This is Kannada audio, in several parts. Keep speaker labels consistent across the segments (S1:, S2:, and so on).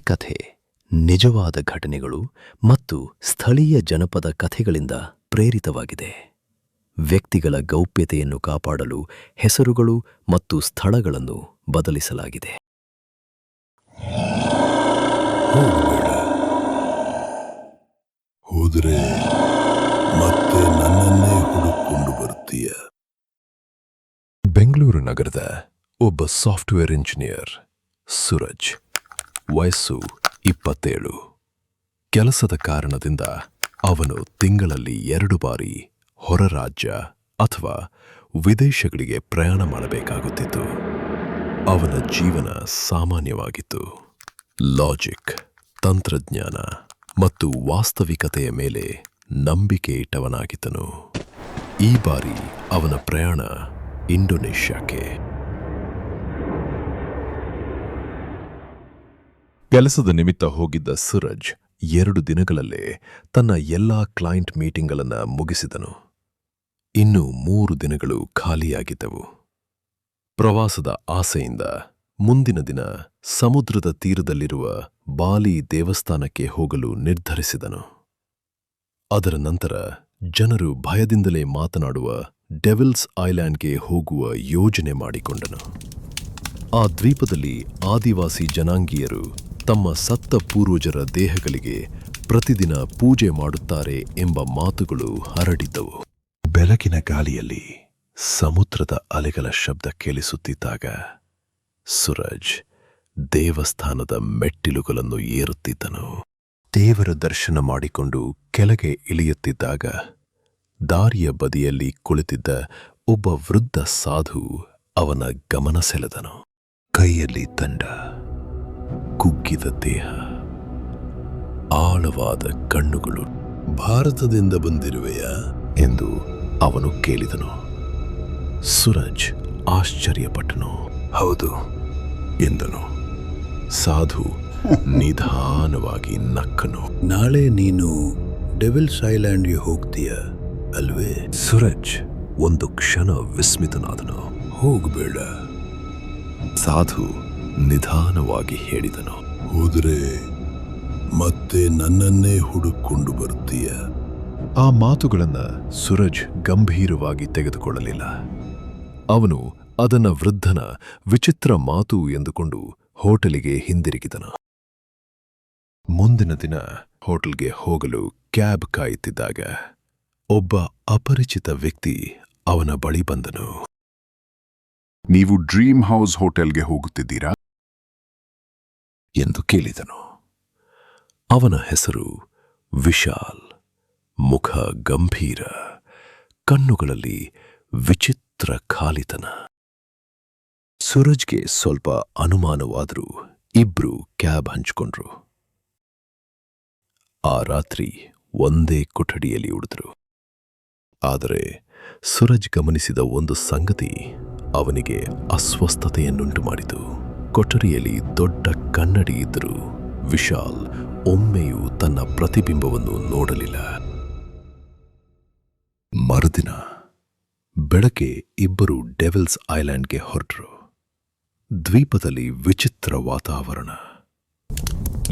S1: ಕಥೆ ನಿಜವಾದ ಘಟನೆಗಳು ಮತ್ತು ಸ್ಥಳೀಯ ಜನಪದ ಕಥೆಗಳಿಂದ ಪ್ರೇರಿತವಾಗಿದೆ. ವ್ಯಕ್ತಿಗಳ ಗೌಪ್ಯತೆಯನ್ನು ಕಾಪಾಡಲು ಹೆಸರುಗಳು ಮತ್ತು ಸ್ಥಳಗಳನ್ನು ಬದಲಿಸಲಾಗಿದೆ.
S2: ಹೋದರೆ ಮತ್ತೆ ನನ್ನನ್ನೇ ಹುಡುಕೊಂಡು ಬರ್ತೀಯ.
S3: ಬೆಂಗಳೂರು ನಗರದ ಒಬ್ಬ ಸಾಫ್ಟ್ವೇರ್ ಇಂಜಿನಿಯರ್ ಸೂರಜ್, ವಯಸ್ಸು 27. ಕೆಲಸದ ಕಾರಣದಿಂದ ಅವನು ತಿಂಗಳಲ್ಲಿ 2 ಬಾರಿ ಹೊರ ರಾಜ್ಯ ಅಥವಾ ವಿದೇಶಗಳಿಗೆ ಪ್ರಯಾಣ ಮಾಡಬೇಕಾಗುತ್ತಿತ್ತು. ಅವನ ಜೀವನ ಸಾಮಾನ್ಯವಾಗಿತ್ತು. ಲಾಜಿಕ್, ತಂತ್ರಜ್ಞಾನ ಮತ್ತು ವಾಸ್ತವಿಕತೆಯ ಮೇಲೆ ನಂಬಿಕೆ ಇಟ್ಟವನಾಗಿದ್ದನು. ಈ ಬಾರಿ ಅವನ ಪ್ರಯಾಣ ಇಂಡೋನೇಷ್ಯಾಕ್ಕೆ. ಕೆಲಸದ ನಿಮಿತ್ತ ಹೋಗಿದ್ದ ಸೂರಜ್ 2 ದಿನಗಳಲ್ಲೇ ತನ್ನ ಎಲ್ಲಾ ಕ್ಲೈಂಟ್ ಮೀಟಿಂಗ್ಗಳನ್ನು ಮುಗಿಸಿದನು. ಇನ್ನು 3 ದಿನಗಳು ಖಾಲಿಯಾಗಿದ್ದವು. ಪ್ರವಾಸದ ಆಸೆಯಿಂದ ಮುಂದಿನ ದಿನ ಸಮುದ್ರದ ತೀರದಲ್ಲಿರುವ ಬಾಲಿ ದೇವಸ್ಥಾನಕ್ಕೆ ಹೋಗಲು ನಿರ್ಧರಿಸಿದನು. ಅದರ ನಂತರ ಜನರು ಭಯದಿಂದಲೇ ಮಾತನಾಡುವ ಡೆವಿಲ್ಸ್ ಐಲ್ಯಾಂಡ್ಗೆ ಹೋಗುವ ಯೋಜನೆ ಮಾಡಿಕೊಂಡನು. ಆ ದ್ವೀಪದಲ್ಲಿ ಆದಿವಾಸಿ ಜನಾಂಗೀಯರು ತಮ್ಮ ಸತ್ತ ಪೂರ್ವಜರ ದೇಹಗಳಿಗೆ ಪ್ರತಿದಿನ ಪೂಜೆ ಮಾಡುತ್ತಾರೆ ಎಂಬ ಮಾತುಗಳು ಹರಡಿದ್ದವು. ಬೆಳಗಿನ ಗಾಳಿಯಲ್ಲಿ ಸಮುದ್ರದ ಅಲೆಗಳ ಶಬ್ದ ಕೇಳಿಸುತ್ತಿದ್ದಾಗ ಸೂರಜ್ ದೇವಸ್ಥಾನದ ಮೆಟ್ಟಿಲುಗಳನ್ನು ಏರುತ್ತಿದ್ದನು. ದೇವರ ದರ್ಶನ ಮಾಡಿಕೊಂಡು ಕೆಳಗೆ ಇಳಿಯುತ್ತಿದ್ದಾಗ ದಾರಿಯ ಬದಿಯಲ್ಲಿ ಕುಳಿತಿದ್ದ ಒಬ್ಬ ವೃದ್ಧ ಸಾಧು ಅವನ ಗಮನ ಸೆಳೆದನು. ಕೈಯಲ್ಲಿ ದಂಡ, ಕುಗ್ಗಿದ ದೇಹ, ಆಳವಾದ ಕಣ್ಣುಗಳು.
S2: ಭಾರತದಿಂದ ಬಂದಿರುವೆಯಾ
S3: ಎಂದು ಅವನು ಕೇಳಿದನು. ಸೂರಜ್ ಆಶ್ಚರ್ಯಪಟ್ಟನು.
S2: ಹೌದು
S3: ಎಂದನು. ಸಾಧು ನಿಧಾನವಾಗಿ ನಕ್ಕನು.
S2: ನಾಳೆ ನೀನು ಡೆವಿಲ್ಸ್ ಐಲ್ಯಾಂಡ್ಗೆ ಹೋಗ್ತೀಯ ಅಲ್ವೇ?
S3: ಸೂರಜ್ ಒಂದು ಕ್ಷಣ ವಿಸ್ಮಿತನಾದನು.
S2: ಹೋಗಬೇಡ.
S3: ಸಾಧು ನಿಧಾನವಾಗಿ ಹೇಳಿದನು.
S2: ಹೋದರೆ ಮತ್ತೆ ನನ್ನನ್ನೇ ಹುಡುಕೊಂಡು ಬರ್ತೀಯ.
S3: ಆ ಮಾತುಗಳನ್ನ ಸೂರಜ್ ಗಂಭೀರವಾಗಿ ತೆಗೆದುಕೊಳ್ಳಲಿಲ್ಲ. ಅವನು ಅದನ್ನ ವೃದ್ಧನ ವಿಚಿತ್ರ ಮಾತು ಎಂದುಕೊಂಡು ಹೋಟೆಲಿಗೆ ಹಿಂದಿರುಗಿದನು. ಮುಂದಿನ ದಿನ ಹೋಟೆಲ್ಗೆ ಹೋಗಲು ಕ್ಯಾಬ್ ಕಾಯುತ್ತಿದ್ದಾಗ ಒಬ್ಬ ಅಪರಿಚಿತ ವ್ಯಕ್ತಿ ಅವನ ಬಳಿ ಬಂದನು.
S4: ನೀವು ಡ್ರೀಮ್ ಹೌಸ್ ಹೋಟೆಲ್ಗೆ ಹೋಗುತ್ತಿದ್ದೀರಾ
S3: ಎಂದು ಕೇಳಿದನು. ಅವನ ಹೆಸರು ವಿಶಾಲ್. ಮುಖ ಗಂಭೀರ, ಕಣ್ಣುಗಳಲ್ಲಿ ವಿಚಿತ್ರ ಖಾಲಿತನ. ಸೂರಜ್ಗೆ ಸ್ವಲ್ಪ ಅನುಮಾನವಾದರೂ ಇಬ್ರು ಕ್ಯಾಬ್ ಹಂಚಿಕೊಂಡ್ರು. ಆ ರಾತ್ರಿ ಒಂದೇ ಕೊಠಡಿಯಲ್ಲಿ ಉಳಿದ್ರು. ಆದರೆ ಸೂರಜ್ ಗಮನಿಸಿದ ಒಂದು ಸಂಗತಿ ಅವನಿಗೆ ಅಸ್ವಸ್ಥತೆಯನ್ನುಂಟು ಮಾಡಿತು. ಕೊಠಡಿಯಲ್ಲಿ ದೊಡ್ಡ ಕನ್ನಡಿ ಇದ್ದರೂ ವಿಶಾಲ್ ಒಮ್ಮೆಯೂ ತನ್ನ ಪ್ರತಿಬಿಂಬವನ್ನು ನೋಡಲಿಲ್ಲ. ಮರುದಿನ ಬೆಳಗ್ಗೆ ಇಬ್ಬರು ಡೆವಿಲ್ಸ್ ಐಲ್ಯಾಂಡ್ಗೆ ಹೊರಟರು. ದ್ವೀಪದಲ್ಲಿ ವಿಚಿತ್ರ ವಾತಾವರಣ.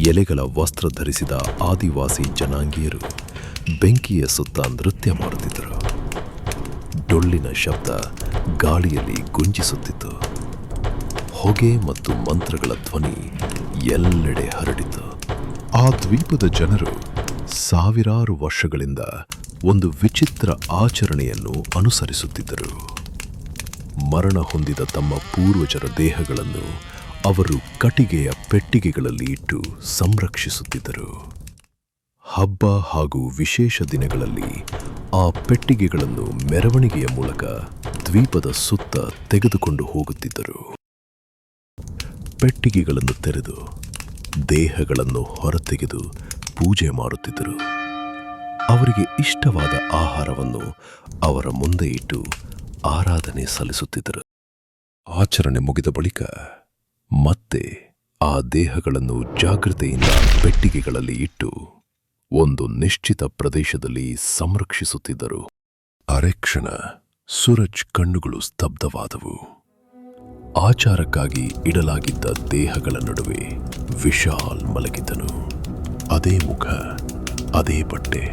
S3: ಎಲೆಗಳ ವಸ್ತ್ರ ಧರಿಸಿದ ಆದಿವಾಸಿ ಜನಾಂಗೀಯರು ಬೆಂಕಿಯ ಸುತ್ತ ನೃತ್ಯ ಮಾಡುತ್ತಿದ್ದರು. ಡೊಳ್ಳಿನ ಶಬ್ದ ಗಾಳಿಯಲ್ಲಿ ಗುಂಜಿಸುತ್ತಿತ್ತು. ಹೊಗೆ ಮತ್ತು ಮಂತ್ರಗಳ ಧ್ವನಿ ಎಲ್ಲೆಡೆ ಹರಡಿತು. ಆ ದ್ವೀಪದ ಜನರು ಸಾವಿರಾರು ವರ್ಷಗಳಿಂದ ಒಂದು ವಿಚಿತ್ರ ಆಚರಣೆಯನ್ನು ಅನುಸರಿಸುತ್ತಿದ್ದರು. ಮರಣ ಹೊಂದಿದ ತಮ್ಮ ಪೂರ್ವಜರ ದೇಹಗಳನ್ನು ಅವರು ಕಟ್ಟಿಗೆಯ ಪೆಟ್ಟಿಗೆಗಳಲ್ಲಿ ಇಟ್ಟು ಸಂರಕ್ಷಿಸುತ್ತಿದ್ದರು. ಹಬ್ಬ ಹಾಗೂ ವಿಶೇಷ ದಿನಗಳಲ್ಲಿ ಆ ಪೆಟ್ಟಿಗೆಗಳನ್ನು ಮೆರವಣಿಗೆಯ ಮೂಲಕ ದ್ವೀಪದ ಸುತ್ತ ತೆಗೆದುಕೊಂಡು ಹೋಗುತ್ತಿದ್ದರು. ಪೆಟ್ಟಿಗೆಗಳನ್ನು ತೆರೆದು ದೇಹಗಳನ್ನು ಹೊರತೆಗೆದು ಪೂಜೆ ಮಾಡುತ್ತಿದ್ದರು. ಅವರಿಗೆ ಇಷ್ಟವಾದ ಆಹಾರವನ್ನು ಅವರ ಮುಂದೆ ಇಟ್ಟು ಆರಾಧನೆ ಸಲ್ಲಿಸುತ್ತಿದ್ದರು. ಆಚರಣೆ ಮುಗಿದ ಬಳಿಕ ಮತ್ತೆ ಆ ದೇಹಗಳನ್ನು ಜಾಗೃತೆಯಿಂದ ಪೆಟ್ಟಿಗೆಗಳಲ್ಲಿ ಇಟ್ಟು ಒಂದು ನಿಶ್ಚಿತ ಪ್ರದೇಶದಲ್ಲಿ ಸಂರಕ್ಷಿಸುತ್ತಿದ್ದರು. ಅರೆಕ್ಷಣ ಸೂರಜ್ ಕಣ್ಣುಗಳು ಸ್ತಬ್ಧವಾದವು. ಆಚಾರಕ್ಕಾಗಿ ಇಡಲಾಗಿದ್ದ ದೇಹಗಳ ನಡುವೆ ವಿಶಾಲ್ ಮಲಗಿದ್ದನು. ಅದೇ ಮುಖ, ಅದೇ ಬಟ್ಟೆ.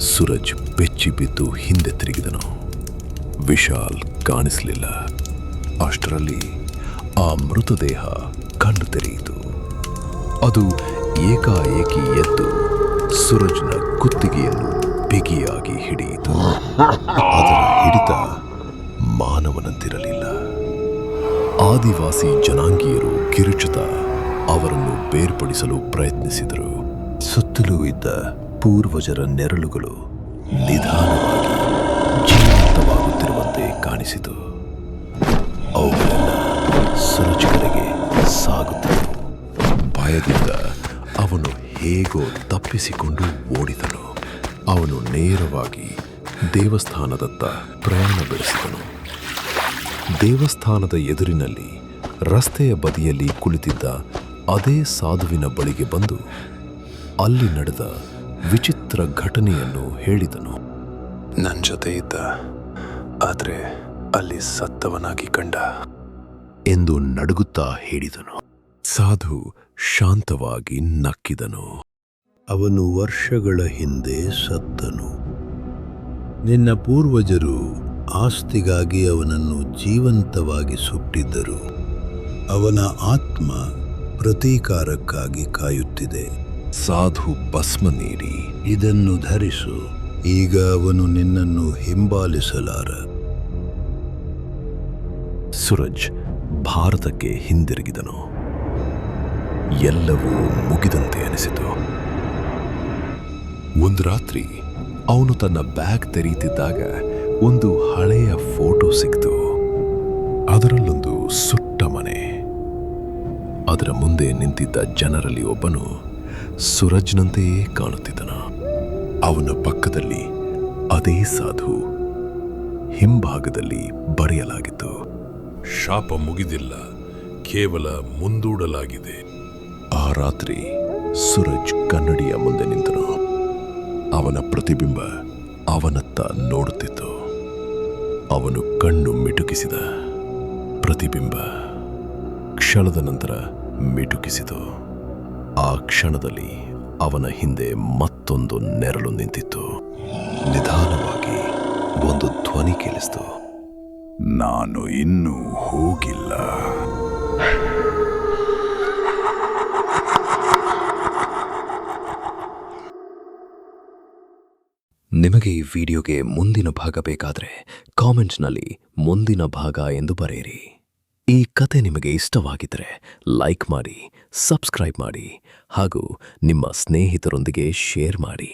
S3: ಸೂರಜ್ ಬೆಚ್ಚಿ ಬಿದ್ದು ಹಿಂದೆ ತಿರುಗಿದನು. ವಿಶಾಲ್ ಕಾಣಿಸಲಿಲ್ಲ. ಅಷ್ಟರಲ್ಲಿ ಆ ಮೃತದೇಹ ಕಣ್ಣು ತೆರೆಯಿತು. ಅದು ಏಕಾಏಕಿ ಎದ್ದು ಸೂರಜ್ನ ಕುತ್ತಿಗೆಯನ್ನು ಬಿಗಿಯಾಗಿ ಹಿಡಿಯಿತು. ಅದರ ಹಿಡಿತ ಮಾನವನಂತಿರಲಿಲ್ಲ. ಆದಿವಾಸಿ ಜನಾಂಗೀಯರು ಕಿರುಚುತ್ತಾ ಅವರನ್ನು ಬೇರ್ಪಡಿಸಲು ಪ್ರಯತ್ನಿಸಿದರು. ಸುತ್ತಲೂ ಇದ್ದ ಪೂರ್ವಜರ ನೆರಳುಗಳು ನಿಧಾನವಾಗಿ ಜೀವಂತವಾಗುತ್ತಿರುವಂತೆ ಕಾಣಿಸಿತು. ಅವುಗಳೆಲ್ಲ ಸೂರಜ್ ಕಡೆಗೆ ಸಾಗುತ್ತಿದ್ದವು. ಭಯದಿಂದ ಅವನು ಹೇಗೋ ತಪ್ಪಿಸಿಕೊಂಡು ಓಡಿದನು. ಅವನು ನೇರವಾಗಿ ದೇವಸ್ಥಾನದತ್ತ ಪ್ರಯಾಣ ಬೆಳೆಸಿದನು. ದೇವಸ್ಥಾನದ ಎದುರಿನಲ್ಲಿ ರಸ್ತೆಯ ಬದಿಯಲ್ಲಿ ಕುಳಿತಿದ್ದ ಅದೇ ಸಾಧುವಿನ ಬಳಿಗೆ ಬಂದು ಅಲ್ಲಿ ನಡೆದ ವಿಚಿತ್ರ ಘಟನೆಯನ್ನು ಹೇಳಿದನು.
S1: ನನ್ನ ಜೊತೆ ಇದ್ದ, ಆದರೆ ಅಲ್ಲಿ ಸತ್ತವನಾಗಿ ಕಂಡ
S3: ಎಂದು ನಡುಗುತ್ತಾ ಹೇಳಿದನು. ಸಾಧು ಶಾಂತವಾಗಿ ನಕ್ಕಿದನು.
S2: ಅವನು ವರ್ಷಗಳ ಹಿಂದೆ ಸತ್ತನು. ನಿನ್ನ ಪೂರ್ವಜರು ಆಸ್ತಿಗಾಗಿ ಅವನನ್ನು ಜೀವಂತವಾಗಿ ಸುಟ್ಟಿದ್ದರು. ಅವನ ಆತ್ಮ ಪ್ರತೀಕಾರಕ್ಕಾಗಿ ಕಾಯುತ್ತಿದೆ.
S3: ಸಾಧು ಭಸ್ಮ ನೀಡಿ,
S2: ಇದನ್ನು ಧರಿಸು. ಈಗ ಅವನು ನಿನ್ನನ್ನು ಹಿಂಬಾಲಿಸಲಾರ.
S3: ಸೂರಜ್ ಭಾರತಕ್ಕೆ ಹಿಂದಿರುಗಿದನು. ಎಲ್ಲವೂ ಮುಗಿದಂತೆ ಅನಿಸಿತು. ಒಂದು ರಾತ್ರಿ ಅವನು ತನ್ನ ಬ್ಯಾಗ್ ತೆರೀತಿದ್ದಾಗ ಒಂದು ಹಳೆಯ ಫೋಟೋ ಸಿಕ್ತು. ಅದರಲ್ಲೊಂದು ಸುಟ್ಟ ಮನೆ. ಅದರ ಮುಂದೆ ನಿಂತಿದ್ದ ಜನರಲ್ಲಿ ಒಬ್ಬನು ಸೂರಜ್ನಂತೆಯೇ ಕಾಣುತ್ತಿದ್ದನು. ಅವನ ಪಕ್ಕದಲ್ಲಿ ಅದೇ ಸಾಧು. ಹಿಂಭಾಗದಲ್ಲಿ ಬರೆಯಲಾಗಿತ್ತು,
S5: ಶಾಪ ಮುಗಿದಿಲ್ಲ, ಕೇವಲ ಮುಂದೂಡಲಾಗಿದೆ.
S3: ಆ ರಾತ್ರಿ ಸೂರಜ್ ಕನ್ನಡಿಯ ಮುಂದೆ ನಿಂತನು. ಅವನ ಪ್ರತಿಬಿಂಬ ಅವನತ್ತ ನೋಡುತ್ತಿತ್ತು. ಅವನು ಕಣ್ಣು ಮಿಟುಕಿಸಿದ. ಪ್ರತಿಬಿಂಬ ಕ್ಷಣದ ನಂತರ ಮಿಟುಕಿಸಿತು. ಆ ಕ್ಷಣದಲ್ಲಿ ಅವನ ಹಿಂದೆ ಮತ್ತೊಂದು ನೆರಳು ನಿಂತಿತ್ತು. ನಿಧಾನವಾಗಿ ಒಂದು ಧ್ವನಿ ಕೇಳಿಸ್ತು,
S4: ನಾನು ಇನ್ನೂ ಹೋಗಿಲ್ಲ.
S1: ನಿಮಗೆ ಈ ವಿಡಿಯೋಗೆ ಮುಂದಿನ ಭಾಗ ಬೇಕಾದರೆ ಕಾಮೆಂಟ್ಸ್ನಲ್ಲಿ ಮುಂದಿನ ಭಾಗ ಎಂದು ಬರೆಯಿರಿ. ಈ ಕತೆ ನಿಮಗೆ ಇಷ್ಟವಾಗಿದ್ದರೆ ಲೈಕ್ ಮಾಡಿ, ಸಬ್ಸ್ಕ್ರೈಬ್ ಮಾಡಿ ಹಾಗೂ ನಿಮ್ಮ ಸ್ನೇಹಿತರೊಂದಿಗೆ ಶೇರ್ ಮಾಡಿ.